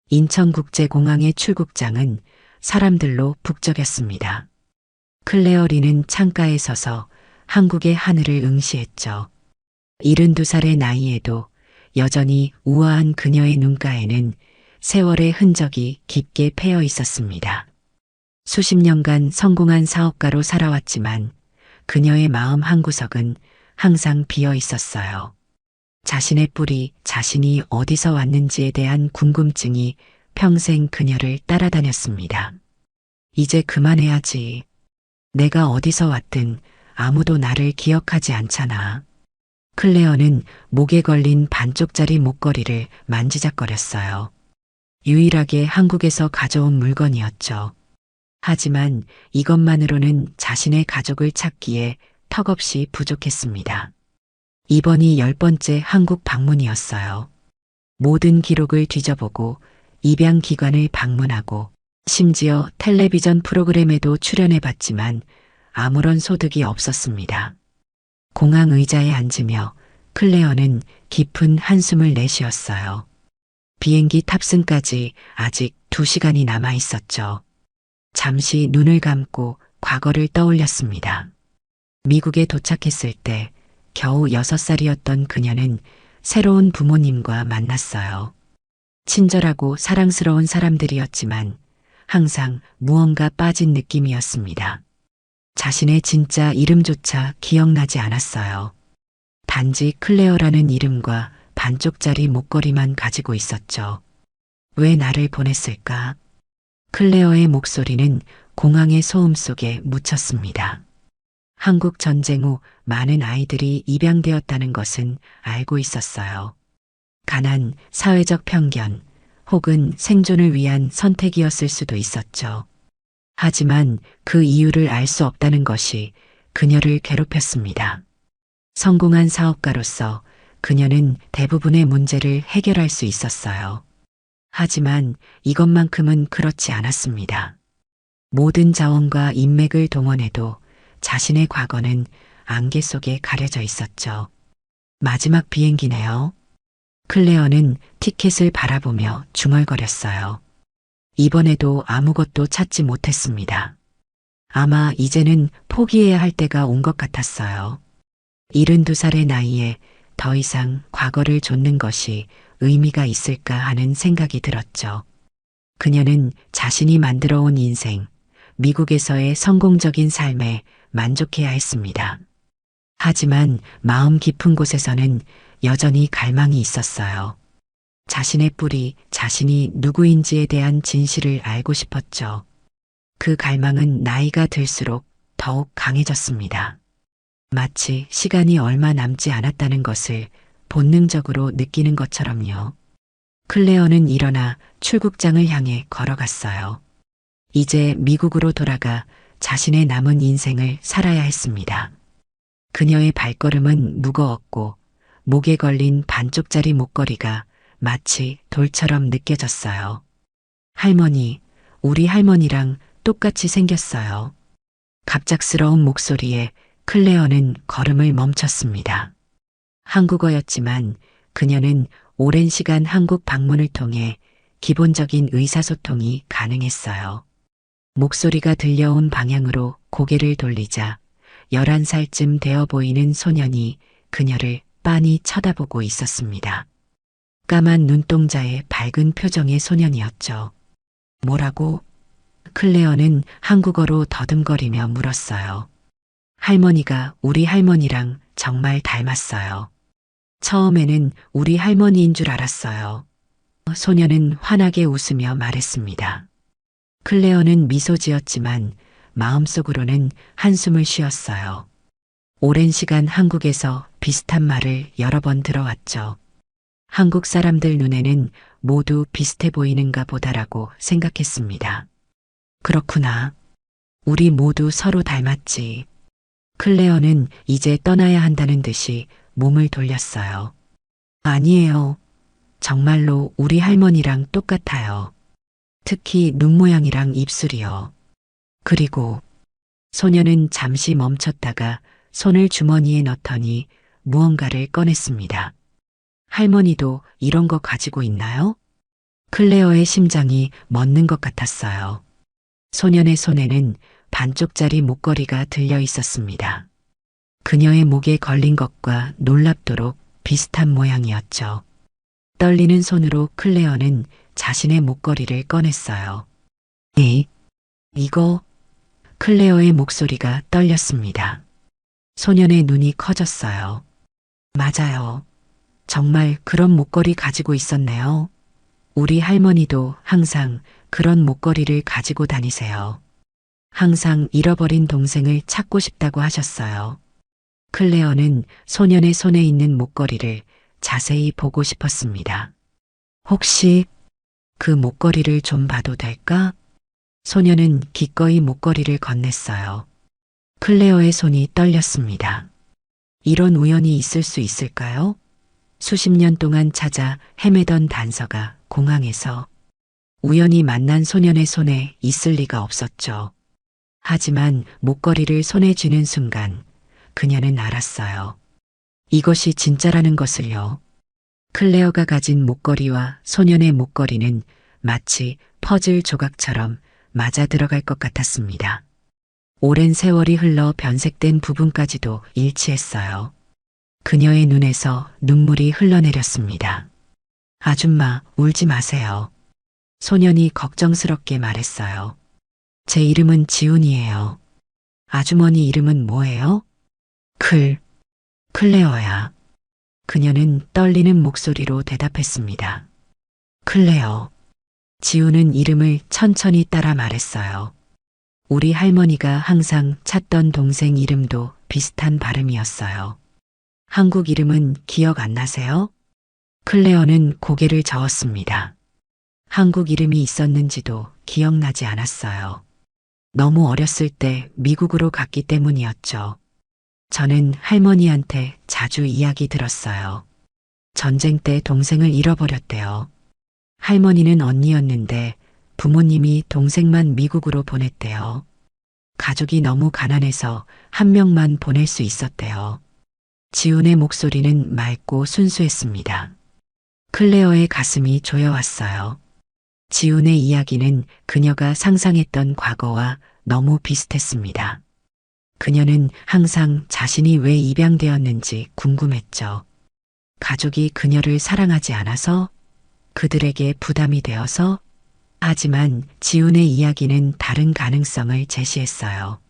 인천국제공항의 출국장은 사람들로 북적였습니다. 클레어리는 창가에 서서 한국의 하늘을 응시했죠. 72살의 나이에도 여전히 우아한 그녀의 눈가에는 세월의 흔적이 깊게 패여 있었습니다. 수십 년간 성공한 사업가로 살아왔지만 그녀의 마음 한구석은 항상 비어 있었어요. 자신의 뿌리, 자신이 어디서 왔는지에 대한 궁금증이 평생 그녀를 따라다녔습니다. 이제 그만해야지. 내가 어디서 왔든 아무도 나를 기억하지 않잖아. 클레어는 목에 걸린 반쪽짜리 목걸이를 만지작거렸어요. 유일하게 한국에서 가져온 물건이었죠. 하지만 이것만으로는 자신의 가족을 찾기에 턱없이 부족했습니다. 이번이 10번째 한국 방문이었어요. 모든 기록을 뒤져보고 입양기관을 방문하고 심지어 텔레비전 프로그램에도 출연해봤지만 아무런 소득이 없었습니다. 공항 의자에 앉으며 클레어는 깊은 한숨을 내쉬었어요. 비행기 탑승까지 아직 2시간이 남아 있었죠. 잠시 눈을 감고 과거를 떠올렸습니다. 미국에 도착했을 때 겨우 6살이었던 그녀는 새로운 부모님과 만났어요. 친절하고 사랑스러운 사람들이었지만 항상 무언가 빠진 느낌이었습니다. 자신의 진짜 이름조차 기억나지 않았어요. 단지 클레어라는 이름과 반쪽짜리 목걸이만 가지고 있었죠. 왜 나를 보냈을까? 클레어의 목소리는 공항의 소음 속에 묻혔습니다. 한국 전쟁 후 많은 아이들이 입양되었다는 것은 알고 있었어요. 가난, 사회적 편견, 혹은 생존을 위한 선택이었을 수도 있었죠. 하지만 그 이유를 알 수 없다는 것이 그녀를 괴롭혔습니다. 성공한 사업가로서 그녀는 대부분의 문제를 해결할 수 있었어요. 하지만 이것만큼은 그렇지 않았습니다. 모든 자원과 인맥을 동원해도 자신의 과거는 안개 속에 가려져 있었죠. 마지막 비행기네요. 클레어는 티켓을 바라보며 중얼거렸어요. 이번에도 아무것도 찾지 못했습니다. 아마 이제는 포기해야 할 때가 온 것 같았어요. 72살의 나이에 더 이상 과거를 좇는 것이 의미가 있을까 하는 생각이 들었죠. 그녀는 자신이 만들어 온 인생, 미국에서의 성공적인 삶에 만족해야 했습니다. 하지만 마음 깊은 곳에서는 여전히 갈망이 있었어요. 자신의 뿌리, 자신이 누구인지에 대한 진실을 알고 싶었죠. 그 갈망은 나이가 들수록 더욱 강해졌습니다. 마치 시간이 얼마 남지 않았다는 것을 본능적으로 느끼는 것처럼요. 클레어는 일어나 출국장을 향해 걸어갔어요. 이제 미국으로 돌아가 자신의 남은 인생을 살아야 했습니다. 그녀의 발걸음은 무거웠고 목에 걸린 반쪽짜리 목걸이가 마치 돌처럼 느껴졌어요. 할머니, 우리 할머니랑 똑같이 생겼어요. 갑작스러운 목소리에 클레어는 걸음을 멈췄습니다. 한국어였지만 그녀는 오랜 시간 한국 방문을 통해 기본적인 의사소통이 가능했어요. 목소리가 들려온 방향으로 고개를 돌리자 11살쯤 되어 보이는 소년이 그녀를 빤히 쳐다보고 있었습니다. 까만 눈동자에 밝은 표정의 소년이었죠. 뭐라고? 클레어는 한국어로 더듬거리며 물었어요. 할머니가 우리 할머니랑 정말 닮았어요. 처음에는 우리 할머니인 줄 알았어요. 소년은 환하게 웃으며 말했습니다. 클레어는 미소 지었지만 마음속으로는 한숨을 쉬었어요. 오랜 시간 한국에서 비슷한 말을 여러 번 들어왔죠. 한국 사람들 눈에는 모두 비슷해 보이는가 보다라고 생각했습니다. 그렇구나. 우리 모두 서로 닮았지. 클레어는 이제 떠나야 한다는 듯이 몸을 돌렸어요. 아니에요. 정말로 우리 할머니랑 똑같아요. 특히 눈 모양이랑 입술이요. 그리고 소녀는 잠시 멈췄다가 손을 주머니에 넣더니 무언가를 꺼냈습니다. 할머니도 이런 거 가지고 있나요? 클레어의 심장이 멎는 것 같았어요. 소년의 손에는 반쪽짜리 목걸이가 들려 있었습니다. 그녀의 목에 걸린 것과 놀랍도록 비슷한 모양이었죠. 떨리는 손으로 클레어는 자신의 목걸이를 꺼냈어요. 이거? 클레어의 목소리가 떨렸습니다. 소년의 눈이 커졌어요. 맞아요. 정말 그런 목걸이 가지고 있었네요. 우리 할머니도 항상 그런 목걸이를 가지고 다니세요. 항상 잃어버린 동생을 찾고 싶다고 하셨어요. 클레어는 소년의 손에 있는 목걸이를 자세히 보고 싶었습니다. 혹시 그 목걸이를 좀 봐도 될까? 소년은 기꺼이 목걸이를 건넸어요. 클레어의 손이 떨렸습니다. 이런 우연이 있을 수 있을까요? 수십 년 동안 찾아 헤매던 단서가 공항에서 우연히 만난 소년의 손에 있을 리가 없었죠. 하지만 목걸이를 손에 쥐는 순간 그녀는 알았어요. 이것이 진짜라는 것을요. 클레어가 가진 목걸이와 소년의 목걸이는 마치 퍼즐 조각처럼 맞아 들어갈 것 같았습니다. 오랜 세월이 흘러 변색된 부분까지도 일치했어요. 그녀의 눈에서 눈물이 흘러내렸습니다. 아줌마, 울지 마세요. 소년이 걱정스럽게 말했어요. 제 이름은 지훈이에요. 아주머니 이름은 뭐예요? 클레어야. 그녀는 떨리는 목소리로 대답했습니다. 클레어. 지훈은 이름을 천천히 따라 말했어요. 우리 할머니가 항상 찾던 동생 이름도 비슷한 발음이었어요. 한국 이름은 기억 안 나세요? 클레어는 고개를 저었습니다. 한국 이름이 있었는지도 기억나지 않았어요. 너무 어렸을 때 미국으로 갔기 때문이었죠. 저는 할머니한테 자주 이야기 들었어요. 전쟁 때 동생을 잃어버렸대요. 할머니는 언니였는데 부모님이 동생만 미국으로 보냈대요. 가족이 너무 가난해서 한 명만 보낼 수 있었대요. 지훈의 목소리는 맑고 순수했습니다. 클레어의 가슴이 조여왔어요. 지훈의 이야기는 그녀가 상상했던 과거와 너무 비슷했습니다. 그녀는 항상 자신이 왜 입양되었는지 궁금했죠. 가족이 그녀를 사랑하지 않아서? 그들에게 부담이 되어서? 하지만 지훈의 이야기는 다른 가능성을 제시했어요.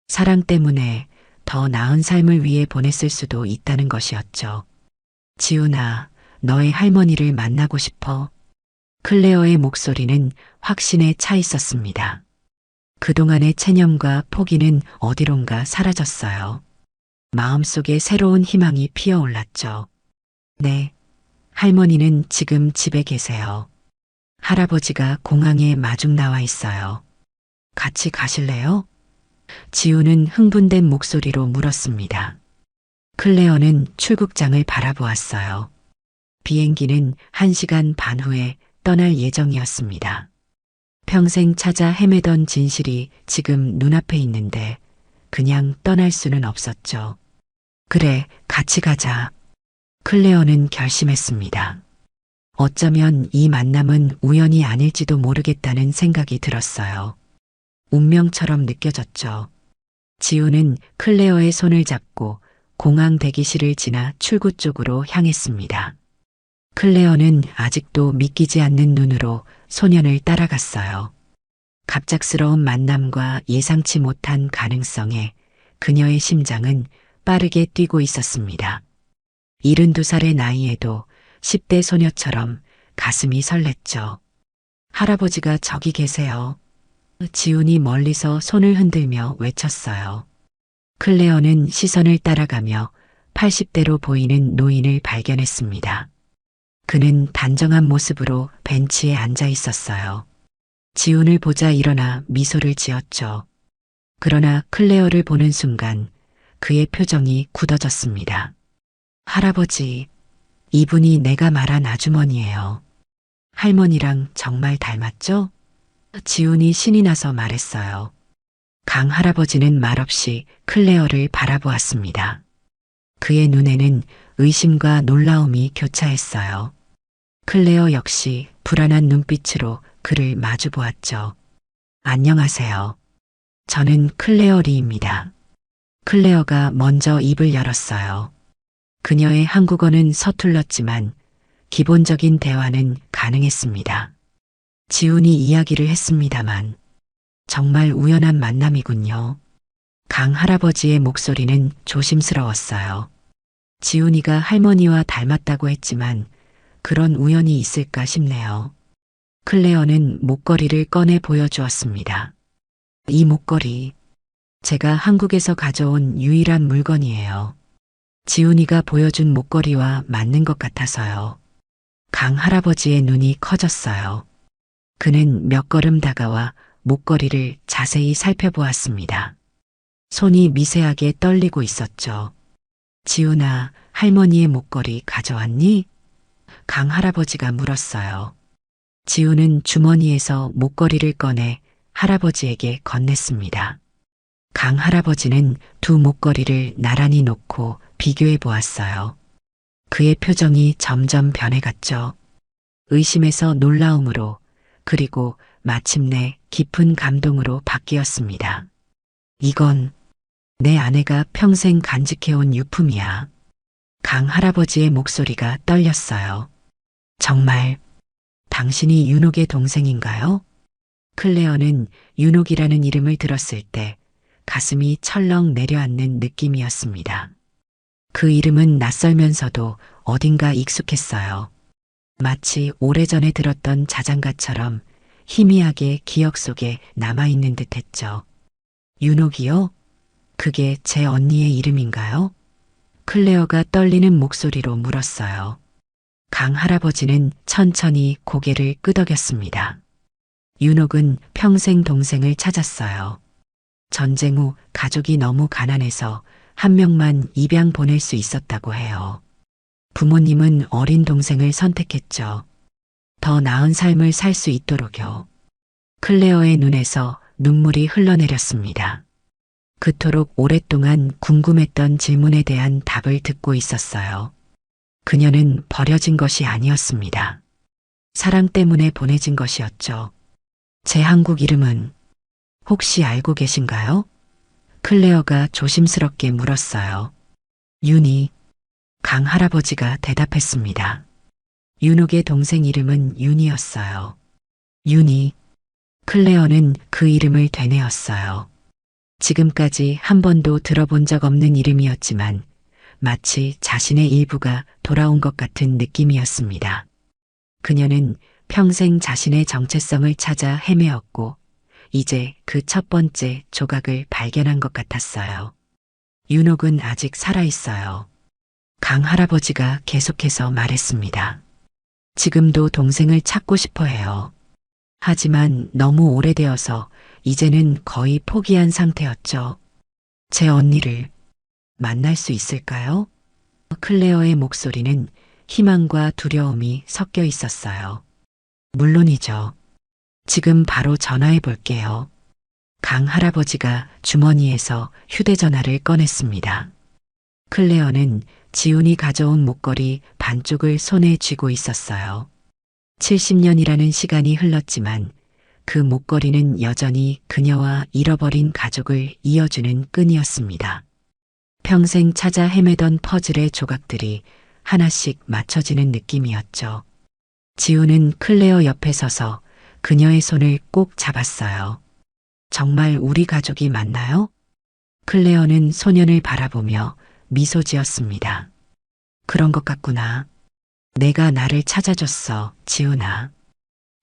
사랑 때문에 더 나은 삶을 위해 보냈을 수도 있다는 것이었죠. 지훈아, 너의 할머니를 만나고 싶어. 클레어의 목소리는 확신에 차 있었습니다. 그동안의 체념과 포기는 어디론가 사라졌어요. 마음속에 새로운 희망이 피어올랐죠. 네, 할머니는 지금 집에 계세요. 할아버지가 공항에 마중 나와 있어요. 같이 가실래요? 지우는 흥분된 목소리로 물었습니다. 클레어는 출국장을 바라보았어요. 비행기는 1시간 반 후에 떠날 예정이었습니다. 평생 찾아 헤매던 진실이 지금 눈앞에 있는데 그냥 떠날 수는 없었죠. 그래, 같이 가자. 클레어는 결심했습니다. 어쩌면 이 만남은 우연이 아닐지도 모르겠다는 생각이 들었어요. 운명처럼 느껴졌죠. 지우는 클레어의 손을 잡고 공항 대기실을 지나 출구 쪽으로 향했습니다. 클레어는 아직도 믿기지 않는 눈으로 소년을 따라갔어요. 갑작스러운 만남과 예상치 못한 가능성에 그녀의 심장은 빠르게 뛰고 있었습니다. 72살의 나이에도 10대 소녀처럼 가슴이 설렜죠. 할아버지가 저기 계세요. 지훈이 멀리서 손을 흔들며 외쳤어요. 클레어는 시선을 따라가며 80대로 보이는 노인을 발견했습니다. 그는 단정한 모습으로 벤치에 앉아 있었어요. 지훈을 보자 일어나 미소를 지었죠. 그러나 클레어를 보는 순간 그의 표정이 굳어졌습니다. 할아버지, 이분이 내가 말한 아주머니예요. 할머니랑 정말 닮았죠? 지훈이 신이 나서 말했어요. 강 할아버지는 말없이 클레어를 바라보았습니다. 그의 눈에는 의심과 놀라움이 교차했어요. 클레어 역시 불안한 눈빛으로 그를 마주 보았죠. 안녕하세요. 저는 클레어 리입니다. 클레어가 먼저 입을 열었어요. 그녀의 한국어는 서툴렀지만 기본적인 대화는 가능했습니다. 지훈이 이야기를 했습니다만 정말 우연한 만남이군요. 강 할아버지의 목소리는 조심스러웠어요. 지훈이가 할머니와 닮았다고 했지만 그런 우연이 있을까 싶네요. 클레어는 목걸이를 꺼내 보여주었습니다. 이 목걸이, 제가 한국에서 가져온 유일한 물건이에요. 지훈이가 보여준 목걸이와 맞는 것 같아서요. 강 할아버지의 눈이 커졌어요. 그는 몇 걸음 다가와 목걸이를 자세히 살펴보았습니다. 손이 미세하게 떨리고 있었죠. 지훈아, 할머니의 목걸이 가져왔니? 강 할아버지가 물었어요. 지훈은 주머니에서 목걸이를 꺼내 할아버지에게 건넸습니다. 강 할아버지는 두 목걸이를 나란히 놓고 비교해 보았어요. 그의 표정이 점점 변해갔죠. 의심에서 놀라움으로, 그리고 마침내 깊은 감동으로 바뀌었습니다. 이건 내 아내가 평생 간직해온 유품이야. 강 할아버지의 목소리가 떨렸어요. 정말 당신이 윤옥의 동생인가요? 클레어는 윤옥이라는 이름을 들었을 때 가슴이 철렁 내려앉는 느낌이었습니다. 그 이름은 낯설면서도 어딘가 익숙했어요. 마치 오래전에 들었던 자장가처럼 희미하게 기억 속에 남아있는 듯했죠. 윤옥이요? 그게 제 언니의 이름인가요? 클레어가 떨리는 목소리로 물었어요. 강 할아버지는 천천히 고개를 끄덕였습니다. 윤옥은 평생 동생을 찾았어요. 전쟁 후 가족이 너무 가난해서 한 명만 입양 보낼 수 있었다고 해요. 부모님은 어린 동생을 선택했죠. 더 나은 삶을 살 수 있도록요. 클레어의 눈에서 눈물이 흘러내렸습니다. 그토록 오랫동안 궁금했던 질문에 대한 답을 듣고 있었어요. 그녀는 버려진 것이 아니었습니다. 사랑 때문에 보내진 것이었죠. 제 한국 이름은 혹시 알고 계신가요? 클레어가 조심스럽게 물었어요. 윤희, 강 할아버지가 대답했습니다. 윤옥의 동생 이름은 윤희였어요. 윤희, 클레어는 그 이름을 되뇌었어요. 지금까지 한 번도 들어본 적 없는 이름이었지만 마치 자신의 일부가 돌아온 것 같은 느낌이었습니다. 그녀는 평생 자신의 정체성을 찾아 헤매었고 이제 그 첫 번째 조각을 발견한 것 같았어요. 윤옥은 아직 살아있어요. 강 할아버지가 계속해서 말했습니다. 지금도 동생을 찾고 싶어 해요. 하지만 너무 오래되어서 이제는 거의 포기한 상태였죠. 제 언니를 만날 수 있을까요? 클레어의 목소리는 희망과 두려움이 섞여 있었어요. 물론이죠. 지금 바로 전화해 볼게요. 강 할아버지가 주머니에서 휴대전화를 꺼냈습니다. 클레어는 지훈이 가져온 목걸이 반쪽을 손에 쥐고 있었어요. 70년이라는 시간이 흘렀지만 그 목걸이는 여전히 그녀와 잃어버린 가족을 이어주는 끈이었습니다. 평생 찾아 헤매던 퍼즐의 조각들이 하나씩 맞춰지는 느낌이었죠. 지훈은 클레어 옆에 서서 그녀의 손을 꼭 잡았어요. 정말 우리 가족이 맞나요? 클레어는 소년을 바라보며 미소 지었습니다. 그런 것 같구나. 내가 나를 찾아줬어, 지훈아.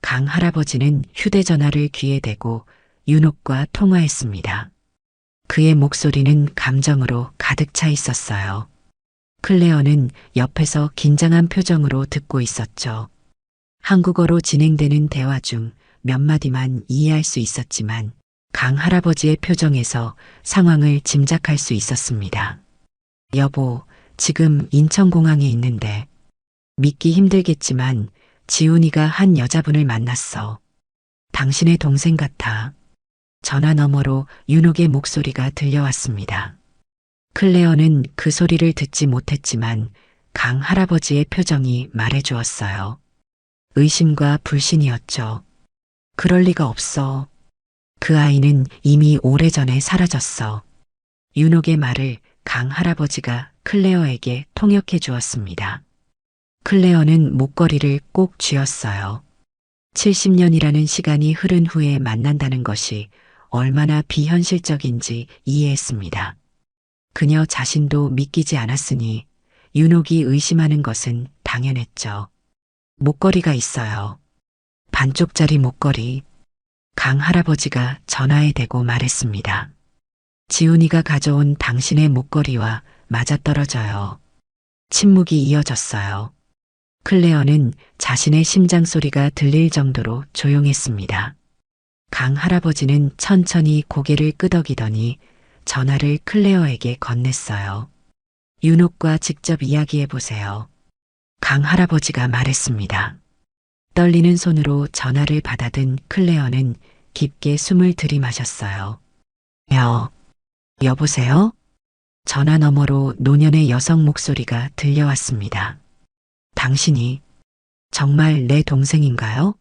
강 할아버지는 휴대전화를 귀에 대고 윤옥과 통화했습니다. 그의 목소리는 감정으로 가득 차 있었어요. 클레어는 옆에서 긴장한 표정으로 듣고 있었죠. 한국어로 진행되는 대화 중 몇 마디만 이해할 수 있었지만 강 할아버지의 표정에서 상황을 짐작할 수 있었습니다. 여보, 지금 인천공항에 있는데 믿기 힘들겠지만 지훈이가 한 여자분을 만났어. 당신의 동생 같아. 전화 너머로 윤옥의 목소리가 들려왔습니다. 클레어는 그 소리를 듣지 못했지만 강 할아버지의 표정이 말해주었어요. 의심과 불신이었죠. 그럴 리가 없어. 그 아이는 이미 오래전에 사라졌어. 윤옥의 말을 강 할아버지가 클레어에게 통역해 주었습니다. 클레어는 목걸이를 꼭 쥐었어요. 70년이라는 시간이 흐른 후에 만난다는 것이 얼마나 비현실적인지 이해했습니다. 그녀 자신도 믿기지 않았으니 윤옥이 의심하는 것은 당연했죠. 목걸이가 있어요. 반쪽짜리 목걸이. 강 할아버지가 전화에 대고 말했습니다. 지훈이가 가져온 당신의 목걸이와 맞아떨어져요. 침묵이 이어졌어요. 클레어는 자신의 심장 소리가 들릴 정도로 조용했습니다. 강 할아버지는 천천히 고개를 끄덕이더니 전화를 클레어에게 건넸어요. 윤옥과 직접 이야기해 보세요. 강 할아버지가 말했습니다. 떨리는 손으로 전화를 받아든 클레어는 깊게 숨을 들이마셨어요. 여보세요? 전화 너머로 노년의 여성 목소리가 들려왔습니다. 당신이 정말 내 동생인가요?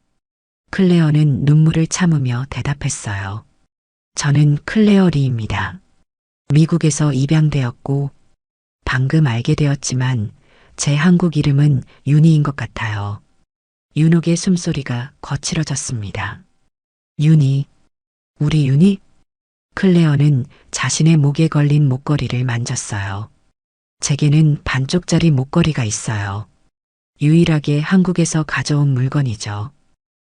클레어는 눈물을 참으며 대답했어요. 저는 클레어 리입니다. 미국에서 입양되었고 방금 알게 되었지만 제 한국 이름은 윤희인 것 같아요. 윤옥의 숨소리가 거칠어졌습니다. 윤희, 우리 윤희? 클레어는 자신의 목에 걸린 목걸이를 만졌어요. 제게는 반쪽짜리 목걸이가 있어요. 유일하게 한국에서 가져온 물건이죠.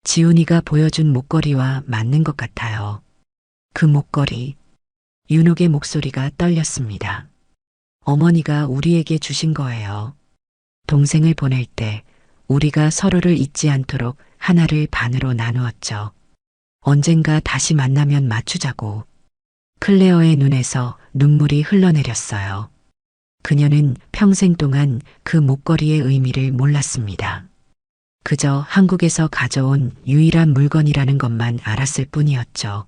지훈이가 보여준 목걸이와 맞는 것 같아요. 그 목걸이. 윤옥의 목소리가 떨렸습니다. 어머니가 우리에게 주신 거예요. 동생을 보낼 때 우리가 서로를 잊지 않도록 하나를 반으로 나누었죠. 언젠가 다시 만나면 맞추자고. 클레어의 눈에서 눈물이 흘러내렸어요. 그녀는 평생 동안 그 목걸이의 의미를 몰랐습니다. 그저 한국에서 가져온 유일한 물건이라는 것만 알았을 뿐이었죠.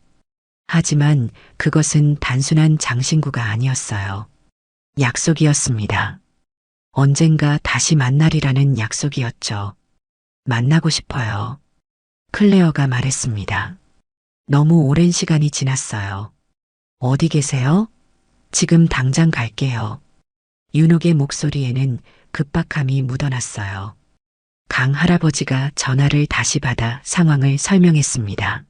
하지만 그것은 단순한 장신구가 아니었어요. 약속이었습니다. 언젠가 다시 만나리라는 약속이었죠. 만나고 싶어요. 클레어가 말했습니다. 너무 오랜 시간이 지났어요. 어디 계세요? 지금 당장 갈게요. 윤옥의 목소리에는 급박함이 묻어났어요. 강 할아버지가 전화를 다시 받아 상황을 설명했습니다.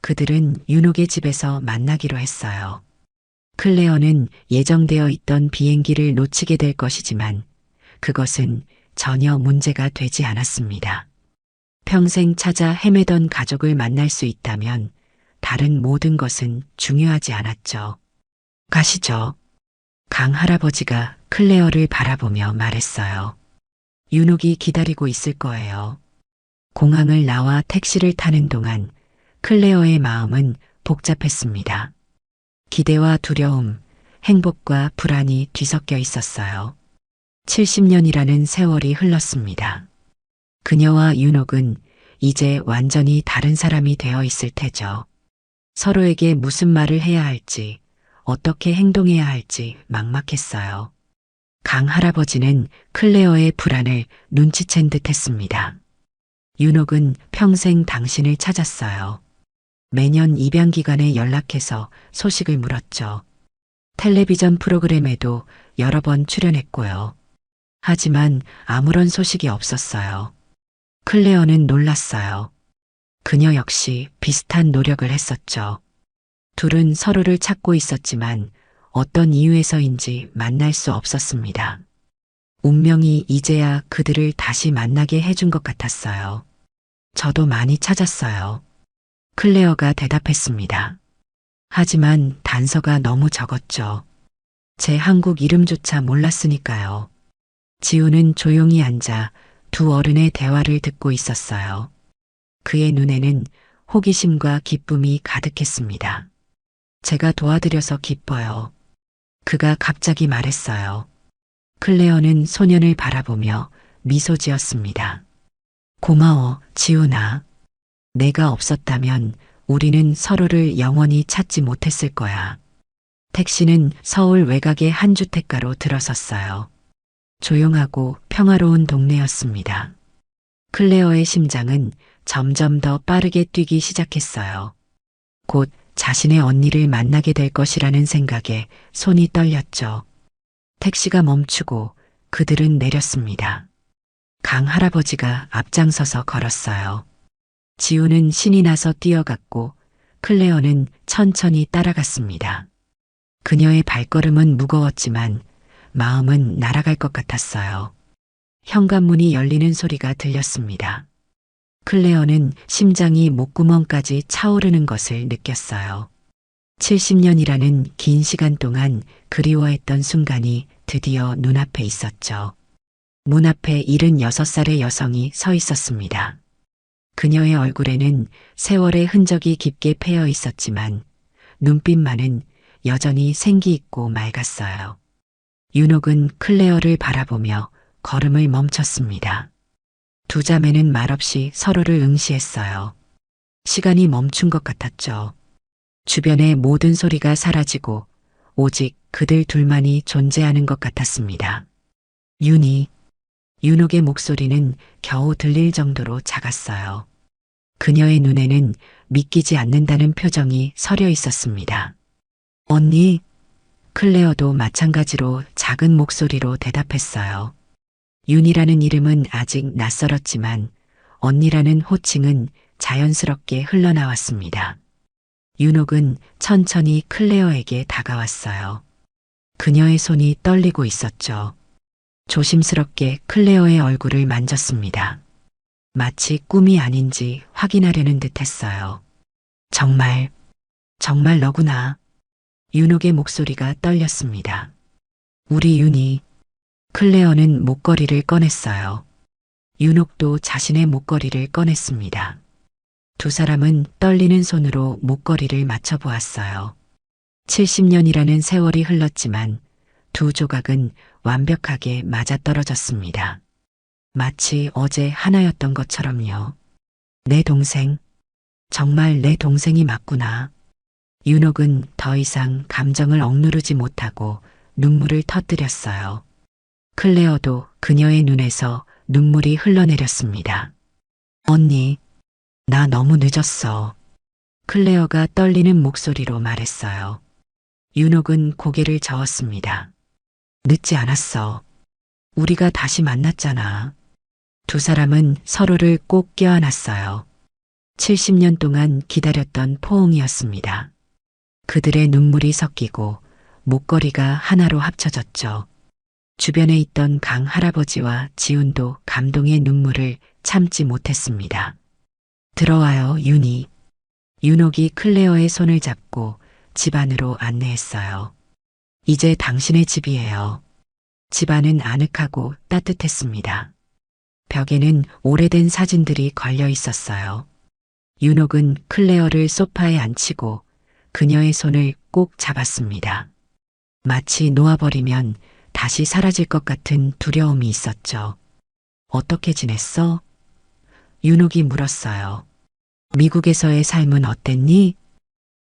그들은 윤옥의 집에서 만나기로 했어요. 클레어는 예정되어 있던 비행기를 놓치게 될 것이지만 그것은 전혀 문제가 되지 않았습니다. 평생 찾아 헤매던 가족을 만날 수 있다면 다른 모든 것은 중요하지 않았죠. 가시죠. 강 할아버지가 클레어를 바라보며 말했어요. 윤옥이 기다리고 있을 거예요. 공항을 나와 택시를 타는 동안 클레어의 마음은 복잡했습니다. 기대와 두려움, 행복과 불안이 뒤섞여 있었어요. 70년이라는 세월이 흘렀습니다. 그녀와 윤옥은 이제 완전히 다른 사람이 되어 있을 테죠. 서로에게 무슨 말을 해야 할지, 어떻게 행동해야 할지 막막했어요. 강 할아버지는 클레어의 불안을 눈치챈 듯 했습니다. 윤옥은 평생 당신을 찾았어요. 매년 입양 기간에 연락해서 소식을 물었죠. 텔레비전 프로그램에도 여러 번 출연했고요. 하지만 아무런 소식이 없었어요. 클레어는 놀랐어요. 그녀 역시 비슷한 노력을 했었죠. 둘은 서로를 찾고 있었지만 어떤 이유에서인지 만날 수 없었습니다. 운명이 이제야 그들을 다시 만나게 해준 것 같았어요. 저도 많이 찾았어요. 클레어가 대답했습니다. 하지만 단서가 너무 적었죠. 제 한국 이름조차 몰랐으니까요. 지우는 조용히 앉아 두 어른의 대화를 듣고 있었어요. 그의 눈에는 호기심과 기쁨이 가득했습니다. 제가 도와드려서 기뻐요. 그가 갑자기 말했어요. 클레어는 소년을 바라보며 미소 지었습니다. 고마워, 지훈아. 내가 없었다면 우리는 서로를 영원히 찾지 못했을 거야. 택시는 서울 외곽의 한 주택가로 들어섰어요. 조용하고 평화로운 동네였습니다. 클레어의 심장은 점점 더 빠르게 뛰기 시작했어요. 곧 자신의 언니를 만나게 될 것이라는 생각에 손이 떨렸죠. 택시가 멈추고 그들은 내렸습니다. 강 할아버지가 앞장서서 걸었어요. 지우는 신이 나서 뛰어갔고 클레어는 천천히 따라갔습니다. 그녀의 발걸음은 무거웠지만 마음은 날아갈 것 같았어요. 현관문이 열리는 소리가 들렸습니다. 클레어는 심장이 목구멍까지 차오르는 것을 느꼈어요. 70년이라는 긴 시간 동안 그리워했던 순간이 드디어 눈앞에 있었죠. 문 앞에 76살의 여성이 서 있었습니다. 그녀의 얼굴에는 세월의 흔적이 깊게 패여 있었지만 눈빛만은 여전히 생기 있고 맑았어요. 윤옥은 클레어를 바라보며 걸음을 멈췄습니다. 두 자매는 말없이 서로를 응시했어요. 시간이 멈춘 것 같았죠. 주변의 모든 소리가 사라지고 오직 그들 둘만이 존재하는 것 같았습니다. 윤옥의 목소리는 겨우 들릴 정도로 작았어요. 그녀의 눈에는 믿기지 않는다는 표정이 서려 있었습니다. 언니, 클레어도 마찬가지로 작은 목소리로 대답했어요. 윤이라는 이름은 아직 낯설었지만 언니라는 호칭은 자연스럽게 흘러나왔습니다. 윤옥은 천천히 클레어에게 다가왔어요. 그녀의 손이 떨리고 있었죠. 조심스럽게 클레어의 얼굴을 만졌습니다. 마치 꿈이 아닌지 확인하려는 듯 했어요. 정말 너구나. 윤옥의 목소리가 떨렸습니다. 우리 윤이. 클레어는 목걸이를 꺼냈어요. 윤옥도 자신의 목걸이를 꺼냈습니다. 두 사람은 떨리는 손으로 목걸이를 맞춰보았어요. 70년이라는 세월이 흘렀지만 두 조각은 완벽하게 맞아떨어졌습니다. 마치 어제 하나였던 것처럼요. 내 동생, 정말 내 동생이 맞구나. 윤옥은 더 이상 감정을 억누르지 못하고 눈물을 터뜨렸어요. 클레어도 그녀의 눈에서 눈물이 흘러내렸습니다. 언니, 나 너무 늦었어. 클레어가 떨리는 목소리로 말했어요. 윤옥은 고개를 저었습니다. 늦지 않았어. 우리가 다시 만났잖아. 두 사람은 서로를 꼭 껴안았어요. 70년 동안 기다렸던 포옹이었습니다. 그들의 눈물이 섞이고 목걸이가 하나로 합쳐졌죠. 주변에 있던 강 할아버지와 지훈도 감동의 눈물을 참지 못했습니다. 들어와요, 윤이. 윤옥이 클레어의 손을 잡고 집 안으로 안내했어요. 이제 당신의 집이에요. 집 안은 아늑하고 따뜻했습니다. 벽에는 오래된 사진들이 걸려 있었어요. 윤옥은 클레어를 소파에 앉히고 그녀의 손을 꼭 잡았습니다. 마치 놓아버리면 다시 사라질 것 같은 두려움이 있었죠. 어떻게 지냈어? 윤옥이 물었어요. 미국에서의 삶은 어땠니?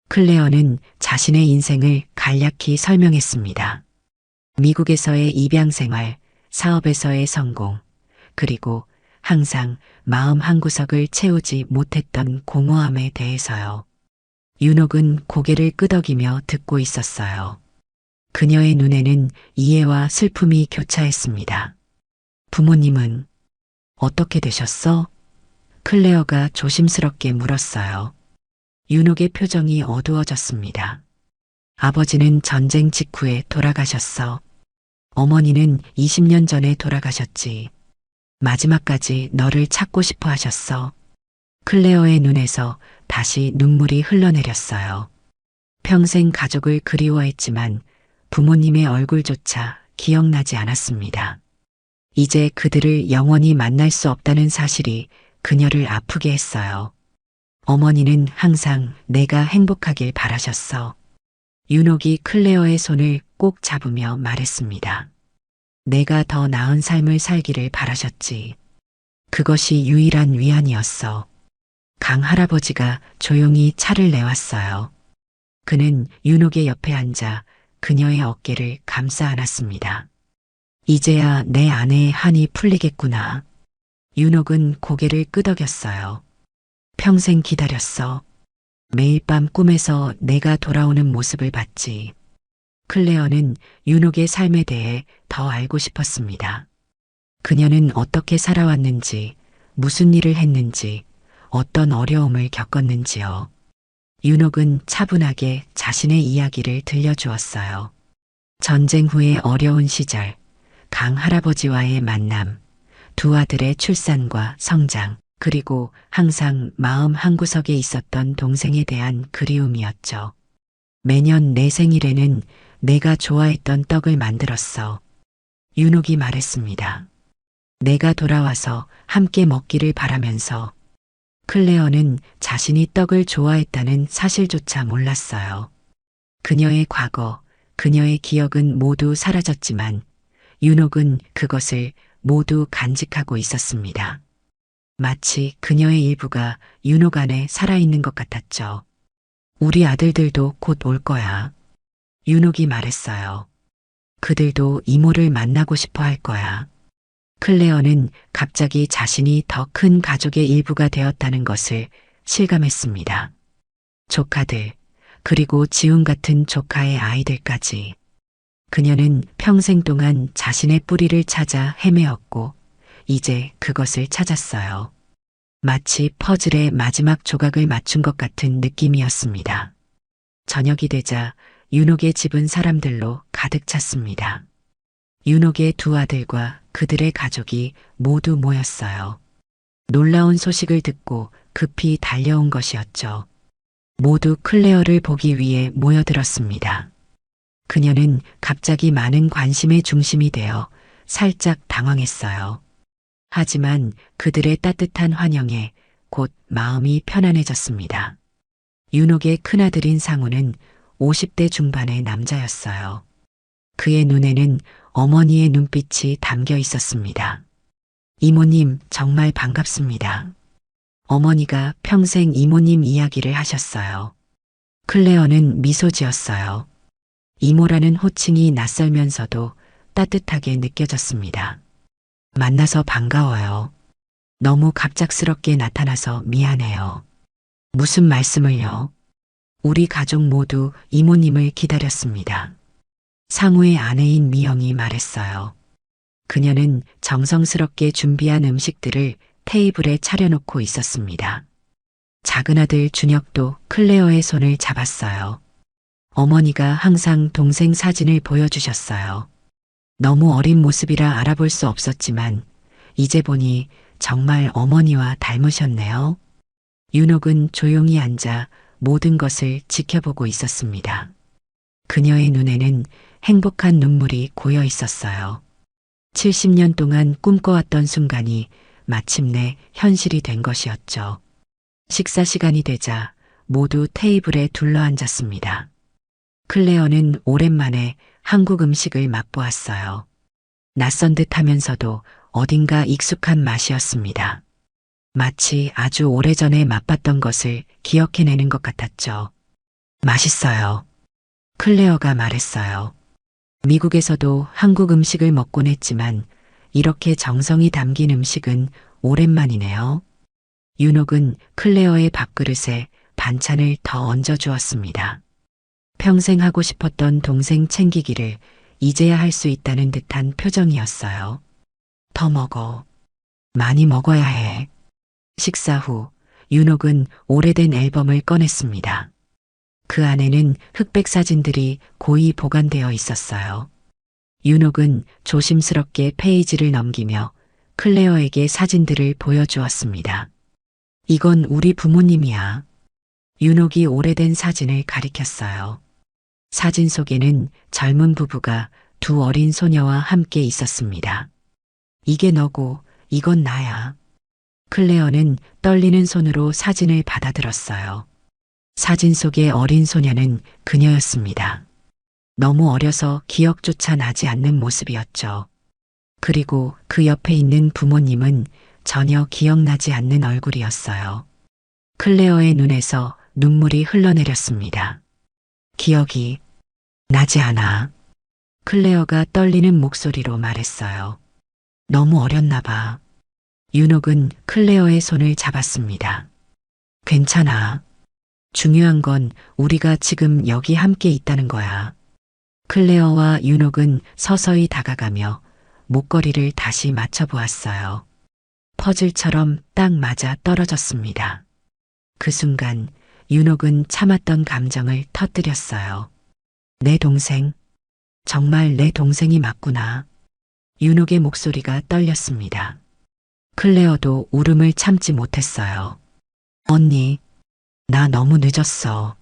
클레어는 자신의 인생을 간략히 설명했습니다. 미국에서의 입양 생활, 사업에서의 성공, 그리고 항상 마음 한구석을 채우지 못했던 공허함에 대해서요. 윤옥은 고개를 끄덕이며 듣고 있었어요. 그녀의 눈에는 이해와 슬픔이 교차했습니다. 부모님은 어떻게 되셨어? 클레어가 조심스럽게 물었어요. 윤옥의 표정이 어두워졌습니다. 아버지는 전쟁 직후에 돌아가셨어. 어머니는 20년 전에 돌아가셨지. 마지막까지 너를 찾고 싶어 하셨어. 클레어의 눈에서 다시 눈물이 흘러내렸어요. 평생 가족을 그리워했지만 부모님의 얼굴조차 기억나지 않았습니다. 이제 그들을 영원히 만날 수 없다는 사실이 그녀를 아프게 했어요. 어머니는 항상 내가 행복하길 바라셨어. 윤옥이 클레어의 손을 꼭 잡으며 말했습니다. 내가 더 나은 삶을 살기를 바라셨지. 그것이 유일한 위안이었어. 강 할아버지가 조용히 차를 내왔어요. 그는 윤옥의 옆에 앉아 그녀의 어깨를 감싸 안았습니다. 이제야 내 아내의 한이 풀리겠구나. 윤옥은 고개를 끄덕였어요. 평생 기다렸어. 매일 밤 꿈에서 내가 돌아오는 모습을 봤지. 클레어는 윤옥의 삶에 대해 더 알고 싶었습니다. 그녀는 어떻게 살아왔는지, 무슨 일을 했는지, 어떤 어려움을 겪었는지요. 윤옥은 차분하게 자신의 이야기를 들려주었어요. 전쟁 후의 어려운 시절, 강 할아버지와의 만남, 두 아들의 출산과 성장, 그리고 항상 마음 한구석에 있었던 동생에 대한 그리움이었죠. 매년 내 생일에는 내가 좋아했던 떡을 만들었어. 윤옥이 말했습니다. 내가 돌아와서 함께 먹기를 바라면서. 클레어는 자신이 떡을 좋아했다는 사실조차 몰랐어요. 그녀의 과거, 그녀의 기억은 모두 사라졌지만 윤옥은 그것을 모두 간직하고 있었습니다. 마치 그녀의 일부가 윤옥 안에 살아있는 것 같았죠. 우리 아들들도 곧 올 거야. 윤옥이 말했어요. 그들도 이모를 만나고 싶어 할 거야. 클레어는 갑자기 자신이 더 큰 가족의 일부가 되었다는 것을 실감했습니다. 조카들, 그리고 지훈 같은 조카의 아이들까지. 그녀는 평생 동안 자신의 뿌리를 찾아 헤매었고, 이제 그것을 찾았어요. 마치 퍼즐의 마지막 조각을 맞춘 것 같은 느낌이었습니다. 저녁이 되자 윤옥의 집은 사람들로 가득 찼습니다. 윤옥의 두 아들과 그들의 가족이 모두 모였어요. 놀라운 소식을 듣고 급히 달려온 것이었죠. 모두 클레어를 보기 위해 모여들었습니다. 그녀는 갑자기 많은 관심의 중심이 되어 살짝 당황했어요. 하지만 그들의 따뜻한 환영에 곧 마음이 편안해졌습니다. 윤옥의 큰아들인 상우는 50대 중반의 남자였어요. 그의 눈에는 어머니의 눈빛이 담겨 있었습니다. 이모님, 정말 반갑습니다. 어머니가 평생 이모님 이야기를 하셨어요. 클레어는 미소 지었어요. 이모라는 호칭이 낯설면서도 따뜻하게 느껴졌습니다. 만나서 반가워요. 너무 갑작스럽게 나타나서 미안해요. 무슨 말씀을요? 우리 가족 모두 이모님을 기다렸습니다. 상우의 아내인 미영이 말했어요. 그녀는 정성스럽게 준비한 음식들을 테이블에 차려놓고 있었습니다. 작은 아들 준혁도 클레어의 손을 잡았어요. 어머니가 항상 동생 사진을 보여주셨어요. 너무 어린 모습이라 알아볼 수 없었지만 이제 보니 정말 어머니와 닮으셨네요. 윤옥은 조용히 앉아 모든 것을 지켜보고 있었습니다. 그녀의 눈에는 행복한 눈물이 고여 있었어요. 70년 동안 꿈꿔왔던 순간이 마침내 현실이 된 것이었죠. 식사 시간이 되자 모두 테이블에 둘러앉았습니다. 클레어는 오랜만에 한국 음식을 맛보았어요. 낯선 듯 하면서도 어딘가 익숙한 맛이었습니다. 마치 아주 오래전에 맛봤던 것을 기억해내는 것 같았죠. 맛있어요. 클레어가 말했어요. 미국에서도 한국 음식을 먹곤 했지만 이렇게 정성이 담긴 음식은 오랜만이네요. 윤옥은 클레어의 밥그릇에 반찬을 더 얹어주었습니다. 평생 하고 싶었던 동생 챙기기를 이제야 할 수 있다는 듯한 표정이었어요. 더 먹어. 많이 먹어야 해. 식사 후 윤옥은 오래된 앨범을 꺼냈습니다. 그 안에는 흑백 사진들이 고이 보관되어 있었어요. 윤옥은 조심스럽게 페이지를 넘기며 클레어에게 사진들을 보여주었습니다. 이건 우리 부모님이야. 윤옥이 오래된 사진을 가리켰어요. 사진 속에는 젊은 부부가 두 어린 소녀와 함께 있었습니다. 이게 너고 이건 나야. 클레어는 떨리는 손으로 사진을 받아들었어요. 사진 속의 어린 소녀는 그녀였습니다. 너무 어려서 기억조차 나지 않는 모습이었죠. 그리고 그 옆에 있는 부모님은 전혀 기억나지 않는 얼굴이었어요. 클레어의 눈에서 눈물이 흘러내렸습니다. 기억이 나지 않아. 클레어가 떨리는 목소리로 말했어요. 너무 어렸나 봐. 윤옥은 클레어의 손을 잡았습니다. 괜찮아. 중요한 건 우리가 지금 여기 함께 있다는 거야. 클레어와 윤옥은 서서히 다가가며 목걸이를 다시 맞춰보았어요. 퍼즐처럼 딱 맞아 떨어졌습니다. 그 순간 윤옥은 참았던 감정을 터뜨렸어요. 내 동생. 정말 내 동생이 맞구나. 윤옥의 목소리가 떨렸습니다. 클레어도 울음을 참지 못했어요. 언니, 나 너무 늦었어.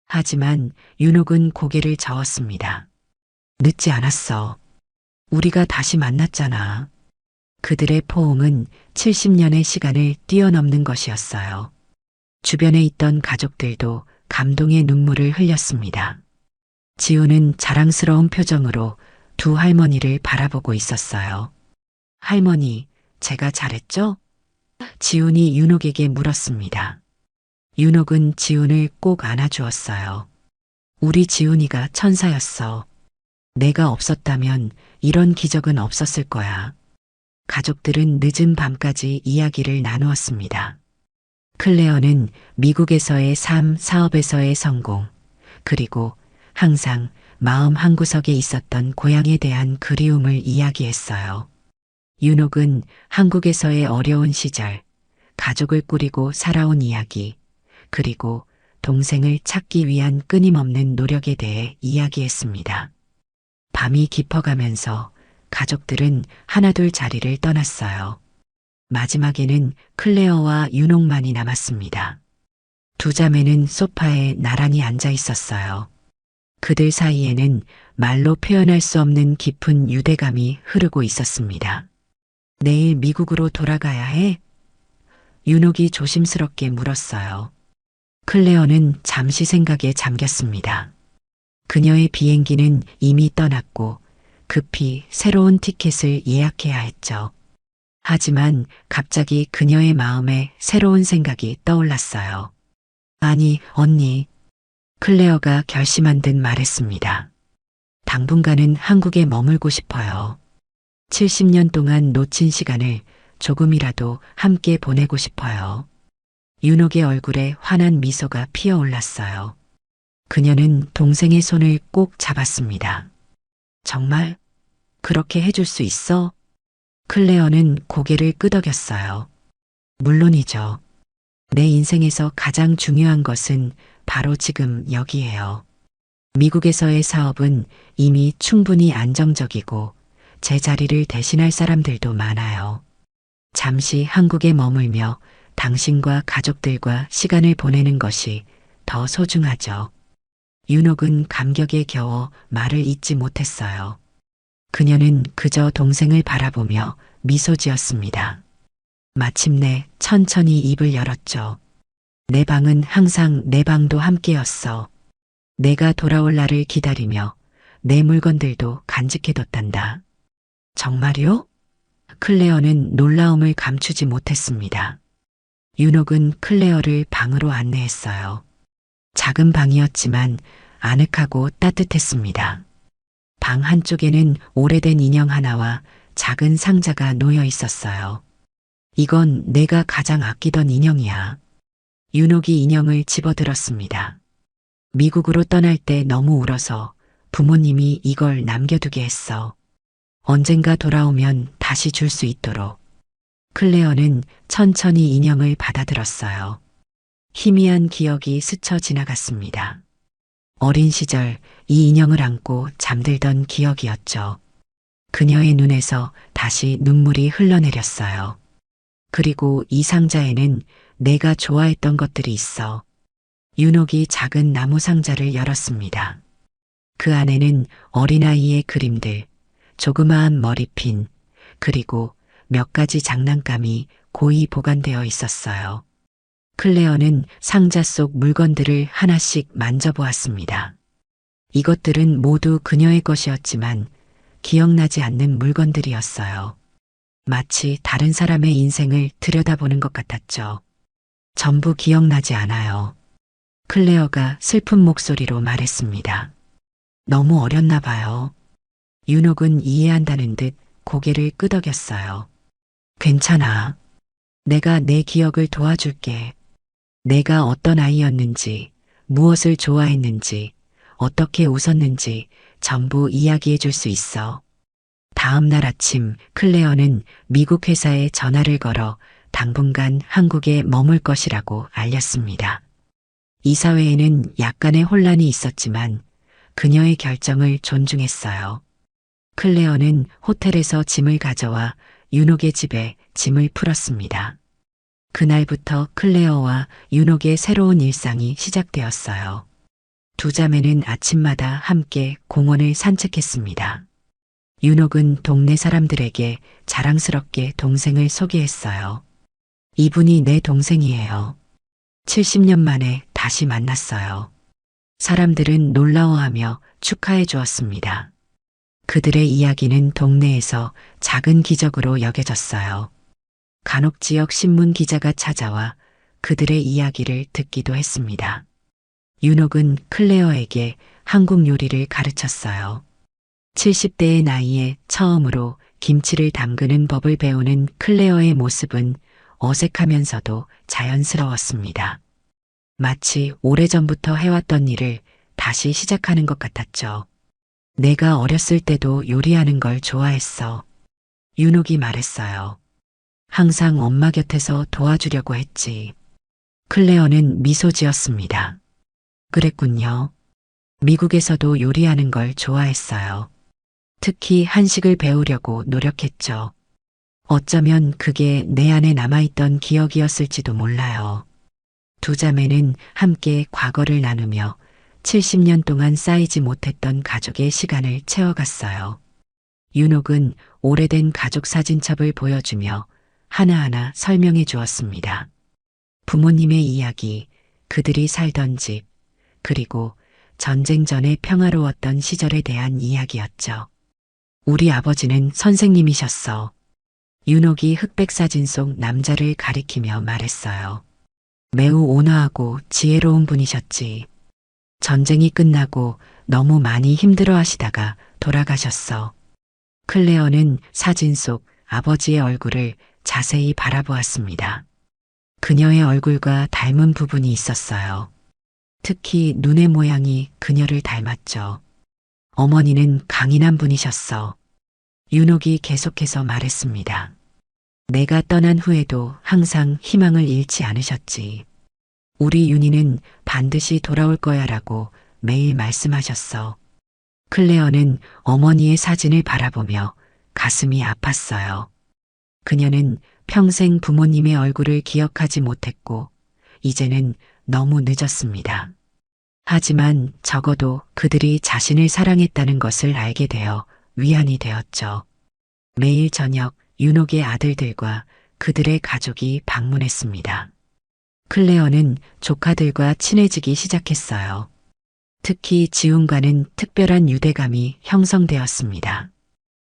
하지만 윤옥은 고개를 저었습니다. 늦지 않았어. 우리가 다시 만났잖아. 그들의 포옹은 70년의 시간을 뛰어넘는 것이었어요. 주변에 있던 가족들도 감동의 눈물을 흘렸습니다. 지우는 자랑스러운 표정으로 두 할머니를 바라보고 있었어요. 할머니, 제가 잘했죠? 지훈이 윤옥에게 물었습니다. 윤옥은 지훈을 꼭 안아주었어요. 우리 지훈이가 천사였어. 내가 없었다면 이런 기적은 없었을 거야. 가족들은 늦은 밤까지 이야기를 나누었습니다. 클레어는 미국에서의 삶, 사업에서의 성공, 그리고 항상 마음 한구석에 있었던 고향에 대한 그리움을 이야기했어요. 윤옥은 한국에서의 어려운 시절, 가족을 꾸리고 살아온 이야기, 그리고 동생을 찾기 위한 끊임없는 노력에 대해 이야기했습니다. 밤이 깊어가면서 가족들은 하나둘 자리를 떠났어요. 마지막에는 클레어와 윤옥만이 남았습니다. 두 자매는 소파에 나란히 앉아 있었어요. 그들 사이에는 말로 표현할 수 없는 깊은 유대감이 흐르고 있었습니다. 내일 미국으로 돌아가야 해? 윤옥이 조심스럽게 물었어요. 클레어는 잠시 생각에 잠겼습니다. 그녀의 비행기는 이미 떠났고 급히 새로운 티켓을 예약해야 했죠. 하지만 갑자기 그녀의 마음에 새로운 생각이 떠올랐어요. 아니, 언니. 클레어가 결심한 듯 말했습니다. 당분간은 한국에 머물고 싶어요. 70년 동안 놓친 시간을 조금이라도 함께 보내고 싶어요. 윤옥의 얼굴에 환한 미소가 피어올랐어요. 그녀는 동생의 손을 꼭 잡았습니다. 정말? 그렇게 해줄 수 있어? 클레어는 고개를 끄덕였어요. 물론이죠. 내 인생에서 가장 중요한 것은 바로 지금 여기에요. 미국에서의 사업은 이미 충분히 안정적이고 제 자리를 대신할 사람들도 많아요. 잠시 한국에 머물며 당신과 가족들과 시간을 보내는 것이 더 소중하죠. 윤옥은 감격에 겨워 말을 잇지 못했어요. 그녀는 그저 동생을 바라보며 미소 지었습니다. 마침내 천천히 입을 열었죠. 내 방은 항상 내 방도 함께였어. 내가 돌아올 날을 기다리며 내 물건들도 간직해뒀단다. 정말요? 클레어는 놀라움을 감추지 못했습니다. 윤옥은 클레어를 방으로 안내했어요. 작은 방이었지만 아늑하고 따뜻했습니다. 방 한쪽에는 오래된 인형 하나와 작은 상자가 놓여 있었어요. 이건 내가 가장 아끼던 인형이야. 윤옥이 인형을 집어들었습니다. 미국으로 떠날 때 너무 울어서 부모님이 이걸 남겨두게 했어. 언젠가 돌아오면 다시 줄 수 있도록. 클레어는 천천히 인형을 받아들었어요. 희미한 기억이 스쳐 지나갔습니다. 어린 시절 이 인형을 안고 잠들던 기억이었죠. 그녀의 눈에서 다시 눈물이 흘러내렸어요. 그리고 이 상자에는 내가 좋아했던 것들이 있어. 윤옥이 작은 나무 상자를 열었습니다. 그 안에는 어린아이의 그림들, 조그마한 머리핀, 그리고 몇 가지 장난감이 고이 보관되어 있었어요. 클레어는 상자 속 물건들을 하나씩 만져보았습니다. 이것들은 모두 그녀의 것이었지만 기억나지 않는 물건들이었어요. 마치 다른 사람의 인생을 들여다보는 것 같았죠. 전부 기억나지 않아요. 클레어가 슬픈 목소리로 말했습니다. 너무 어렸나 봐요. 윤옥은 이해한다는 듯 고개를 끄덕였어요. 괜찮아. 내가 내 기억을 도와줄게. 내가 어떤 아이였는지, 무엇을 좋아했는지, 어떻게 웃었는지 전부 이야기해 줄 수 있어. 다음 날 아침 클레어는 미국 회사에 전화를 걸어 당분간 한국에 머물 것이라고 알렸습니다. 이사회에는 약간의 혼란이 있었지만 그녀의 결정을 존중했어요. 클레어는 호텔에서 짐을 가져와 윤옥의 집에 짐을 풀었습니다. 그날부터 클레어와 윤옥의 새로운 일상이 시작되었어요. 두 자매는 아침마다 함께 공원을 산책했습니다. 윤옥은 동네 사람들에게 자랑스럽게 동생을 소개했어요. 이분이 내 동생이에요. 70년 만에 다시 만났어요. 사람들은 놀라워하며 축하해 주었습니다. 그들의 이야기는 동네에서 작은 기적으로 여겨졌어요. 간혹 지역 신문 기자가 찾아와 그들의 이야기를 듣기도 했습니다. 윤옥은 클레어에게 한국 요리를 가르쳤어요. 70대의 나이에 처음으로 김치를 담그는 법을 배우는 클레어의 모습은 어색하면서도 자연스러웠습니다. 마치 오래전부터 해왔던 일을 다시 시작하는 것 같았죠. 내가 어렸을 때도 요리하는 걸 좋아했어. 윤옥이 말했어요. 항상 엄마 곁에서 도와주려고 했지. 클레어는 미소 지었습니다. 그랬군요. 미국에서도 요리하는 걸 좋아했어요. 특히 한식을 배우려고 노력했죠. 어쩌면 그게 내 안에 남아있던 기억이었을지도 몰라요. 두 자매는 함께 과거를 나누며 70년 동안 쌓이지 못했던 가족의 시간을 채워갔어요. 윤옥은 오래된 가족 사진첩을 보여주며 하나하나 설명해 주었습니다. 부모님의 이야기, 그들이 살던 집, 그리고 전쟁 전에 평화로웠던 시절에 대한 이야기였죠. 우리 아버지는 선생님이셨어. 윤옥이 흑백 사진 속 남자를 가리키며 말했어요. 매우 온화하고 지혜로운 분이셨지. 전쟁이 끝나고 너무 많이 힘들어 하시다가 돌아가셨어. 클레어는 사진 속 아버지의 얼굴을 자세히 바라보았습니다. 그녀의 얼굴과 닮은 부분이 있었어요. 특히 눈의 모양이 그녀를 닮았죠. 어머니는 강인한 분이셨어. 윤옥이 계속해서 말했습니다. 내가 떠난 후에도 항상 희망을 잃지 않으셨지. 우리 윤희는 반드시 돌아올 거야라고 매일 말씀하셨어. 클레어는 어머니의 사진을 바라보며 가슴이 아팠어요. 그녀는 평생 부모님의 얼굴을 기억하지 못했고 이제는 너무 늦었습니다. 하지만 적어도 그들이 자신을 사랑했다는 것을 알게 되어 위안이 되었죠. 매일 저녁 윤옥의 아들들과 그들의 가족이 방문했습니다. 클레어는 조카들과 친해지기 시작했어요. 특히 지훈과는 특별한 유대감이 형성되었습니다.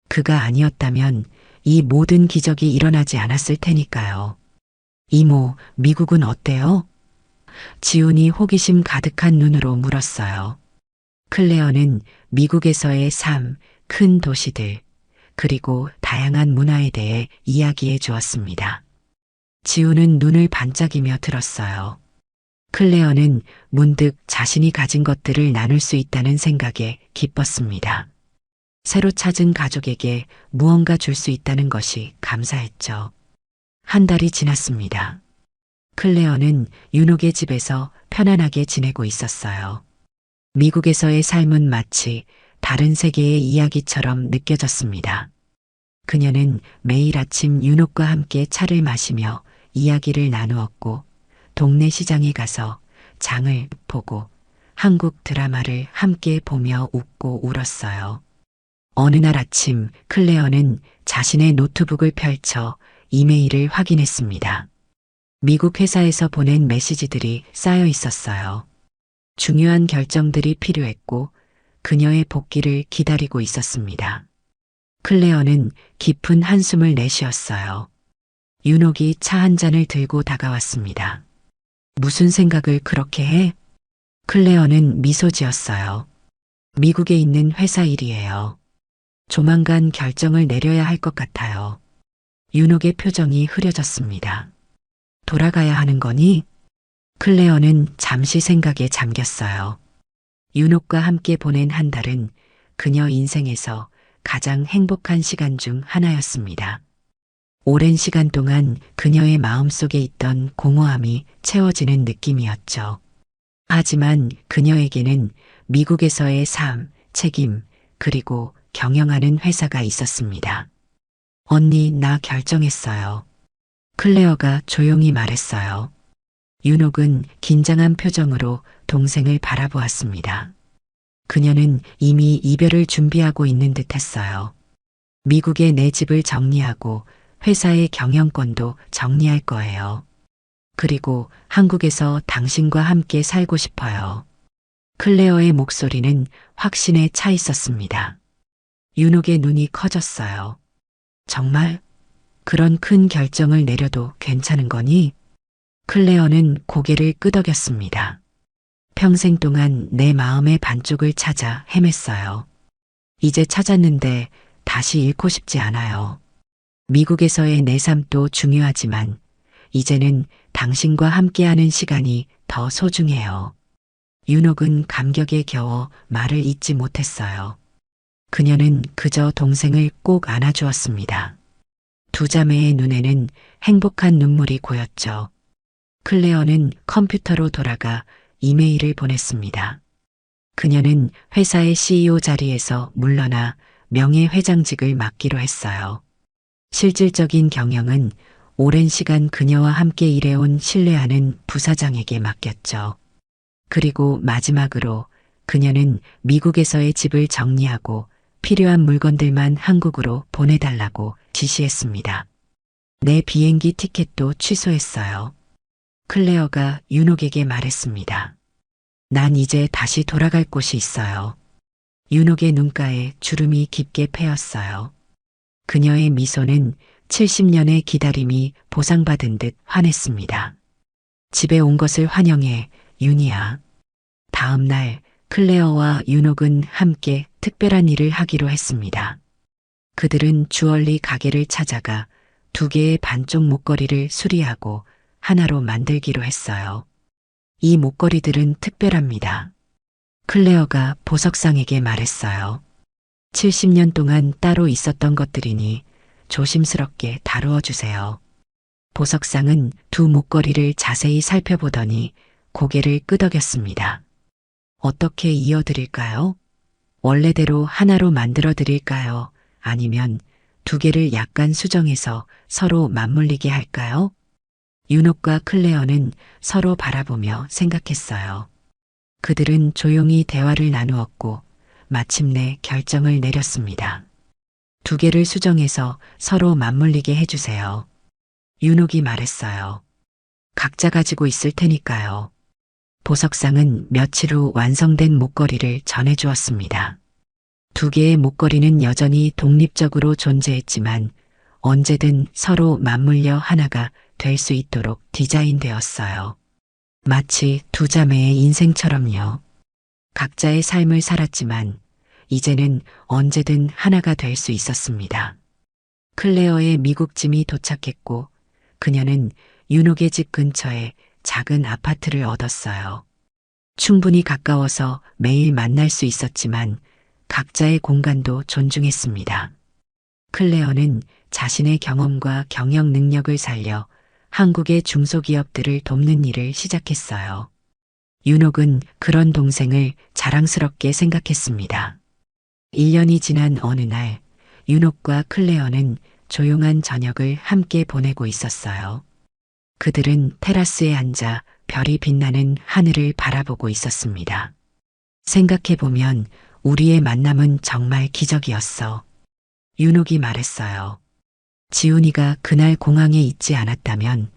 그가 아니었다면 이 모든 기적이 일어나지 않았을 테니까요. 이모, 미국은 어때요? 지훈이 호기심 가득한 눈으로 물었어요. 클레어는 미국에서의 삶, 큰 도시들, 그리고 다양한 문화에 대해 이야기해 주었습니다. 지훈은 눈을 반짝이며 들었어요. 클레어는 문득 자신이 가진 것들을 나눌 수 있다는 생각에 기뻤습니다. 새로 찾은 가족에게 무언가 줄 수 있다는 것이 감사했죠. 한 달이 지났습니다. 클레어는 윤옥의 집에서 편안하게 지내고 있었어요. 미국에서의 삶은 마치 다른 세계의 이야기처럼 느껴졌습니다. 그녀는 매일 아침 윤옥과 함께 차를 마시며 이야기를 나누었고 동네 시장에 가서 장을 보고 한국 드라마를 함께 보며 웃고 울었어요. 어느 날 아침 클레어는 자신의 노트북을 펼쳐 이메일을 확인했습니다. 미국 회사에서 보낸 메시지들이 쌓여 있었어요. 중요한 결정들이 필요했고 그녀의 복귀를 기다리고 있었습니다. 클레어는 깊은 한숨을 내쉬었어요. 윤옥이 차 한 잔을 들고 다가왔습니다. 무슨 생각을 그렇게 해? 클레어는 미소 지었어요. 미국에 있는 회사 일이에요. 조만간 결정을 내려야 할 것 같아요. 윤옥의 표정이 흐려졌습니다. 돌아가야 하는 거니? 클레어는 잠시 생각에 잠겼어요. 윤옥과 함께 보낸 한 달은 그녀 인생에서 가장 행복한 시간 중 하나였습니다. 오랜 시간 동안 그녀의 마음속에 있던 공허함이 채워지는 느낌이었죠. 하지만 그녀에게는 미국에서의 삶, 책임, 그리고 경영하는 회사가 있었습니다. 언니, 나 결정했어요. 클레어가 조용히 말했어요. 윤옥은 긴장한 표정으로 동생을 바라보았습니다. 그녀는 이미 이별을 준비하고 있는 듯 했어요. 미국에 내 집을 정리하고 회사의 경영권도 정리할 거예요. 그리고 한국에서 당신과 함께 살고 싶어요. 클레어의 목소리는 확신에 차 있었습니다. 윤옥의 눈이 커졌어요. 정말? 그런 큰 결정을 내려도 괜찮은 거니? 클레어는 고개를 끄덕였습니다. 평생 동안 내 마음의 반쪽을 찾아 헤맸어요. 이제 찾았는데 다시 잃고 싶지 않아요. 미국에서의 내 삶도 중요하지만 이제는 당신과 함께하는 시간이 더 소중해요. 윤옥은 감격에 겨워 말을 잇지 못했어요. 그녀는 그저 동생을 꼭 안아주었습니다. 두 자매의 눈에는 행복한 눈물이 고였죠. 클레어는 컴퓨터로 돌아가 이메일을 보냈습니다. 그녀는 회사의 CEO 자리에서 물러나 명예회장직을 맡기로 했어요. 실질적인 경영은 오랜 시간 그녀와 함께 일해온 신뢰하는 부사장에게 맡겼죠. 그리고 마지막으로 그녀는 미국에서의 집을 정리하고 필요한 물건들만 한국으로 보내달라고 지시했습니다. 내 비행기 티켓도 취소했어요. 클레어가 윤옥에게 말했습니다. 난 이제 다시 돌아갈 곳이 있어요. 윤옥의 눈가에 주름이 깊게 패였어요. 그녀의 미소는 70년의 기다림이 보상받은 듯 환했습니다. 집에 온 것을 환영해, 윤이야. 다음 날 클레어와 윤옥은 함께 특별한 일을 하기로 했습니다. 그들은 주얼리 가게를 찾아가 두 개의 반쪽 목걸이를 수리하고 하나로 만들기로 했어요. 이 목걸이들은 특별합니다. 클레어가 보석상에게 말했어요. 70년 동안 따로 있었던 것들이니 조심스럽게 다루어 주세요. 보석상은 두 목걸이를 자세히 살펴보더니 고개를 끄덕였습니다. 어떻게 이어드릴까요? 원래대로 하나로 만들어 드릴까요? 아니면 두 개를 약간 수정해서 서로 맞물리게 할까요? 윤옥과 클레어는 서로 바라보며 생각했어요. 그들은 조용히 대화를 나누었고 마침내 결정을 내렸습니다. 두 개를 수정해서 서로 맞물리게 해주세요. 윤옥이 말했어요. 각자 가지고 있을 테니까요. 보석상은 며칠 후 완성된 목걸이를 전해주었습니다. 두 개의 목걸이는 여전히 독립적으로 존재했지만 언제든 서로 맞물려 하나가 될 수 있도록 디자인되었어요. 마치 두 자매의 인생처럼요. 각자의 삶을 살았지만 이제는 언제든 하나가 될 수 있었습니다. 클레어의 미국 짐이 도착했고 그녀는 윤옥의 집 근처에 작은 아파트를 얻었어요. 충분히 가까워서 매일 만날 수 있었지만 각자의 공간도 존중했습니다. 클레어는 자신의 경험과 경영 능력을 살려 한국의 중소기업들을 돕는 일을 시작했어요. 윤옥은 그런 동생을 자랑스럽게 생각했습니다. 1년이 지난 어느 날 윤옥과 클레어는 조용한 저녁을 함께 보내고 있었어요. 그들은 테라스에 앉아 별이 빛나는 하늘을 바라보고 있었습니다. 생각해보면 우리의 만남은 정말 기적이었어. 윤옥이 말했어요. 지훈이가 그날 공항에 있지 않았다면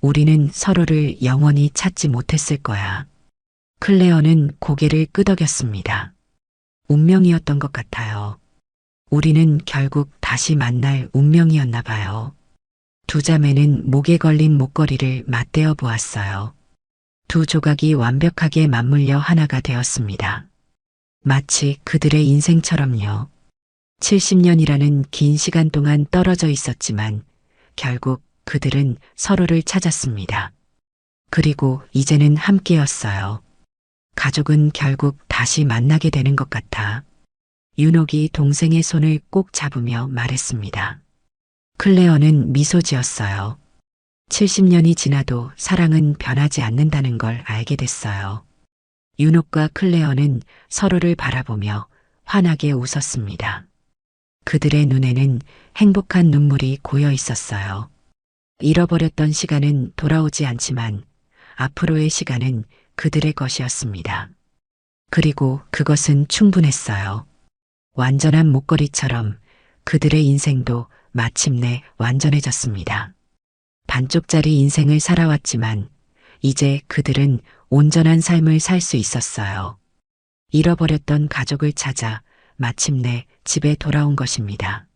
우리는 서로를 영원히 찾지 못했을 거야. 클레어는 고개를 끄덕였습니다. 운명이었던 것 같아요. 우리는 결국 다시 만날 운명이었나 봐요. 두 자매는 목에 걸린 목걸이를 맞대어 보았어요. 두 조각이 완벽하게 맞물려 하나가 되었습니다. 마치 그들의 인생처럼요. 70년이라는 긴 시간 동안 떨어져 있었지만 결국 그들은 서로를 찾았습니다. 그리고 이제는 함께였어요. 가족은 결국 다시 만나게 되는 것 같아. 윤옥이 동생의 손을 꼭 잡으며 말했습니다. 클레어는 미소 지었어요. 70년이 지나도 사랑은 변하지 않는다는 걸 알게 됐어요. 윤옥과 클레어는 서로를 바라보며 환하게 웃었습니다. 그들의 눈에는 행복한 눈물이 고여 있었어요. 잃어버렸던 시간은 돌아오지 않지만 앞으로의 시간은 그들의 것이었습니다. 그리고 그것은 충분했어요. 완전한 목걸이처럼 그들의 인생도 마침내 완전해졌습니다. 반쪽짜리 인생을 살아왔지만 이제 그들은 온전한 삶을 살 수 있었어요. 잃어버렸던 가족을 찾아 마침내 집에 돌아온 것입니다.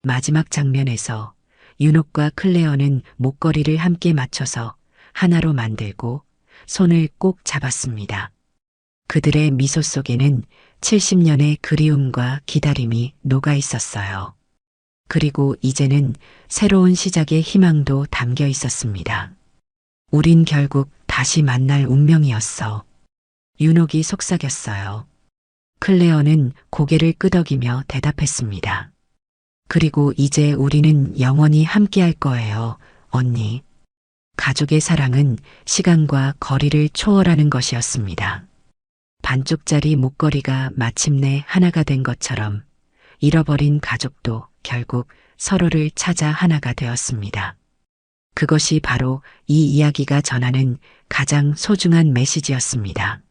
마지막 장면에서 윤옥과 클레어는 목걸이를 함께 맞춰서 하나로 만들고 손을 꼭 잡았습니다. 그들의 미소 속에는 70년의 그리움과 기다림이 녹아 있었어요. 그리고 이제는 새로운 시작의 희망도 담겨 있었습니다. 우린 결국 다시 만날 운명이었어. 윤옥이 속삭였어요. 클레어는 고개를 끄덕이며 대답했습니다. 그리고 이제 우리는 영원히 함께할 거예요, 언니. 가족의 사랑은 시간과 거리를 초월하는 것이었습니다. 반쪽짜리 목걸이가 마침내 하나가 된 것처럼 잃어버린 가족도 결국 서로를 찾아 하나가 되었습니다. 그것이 바로 이 이야기가 전하는 가장 소중한 메시지였습니다.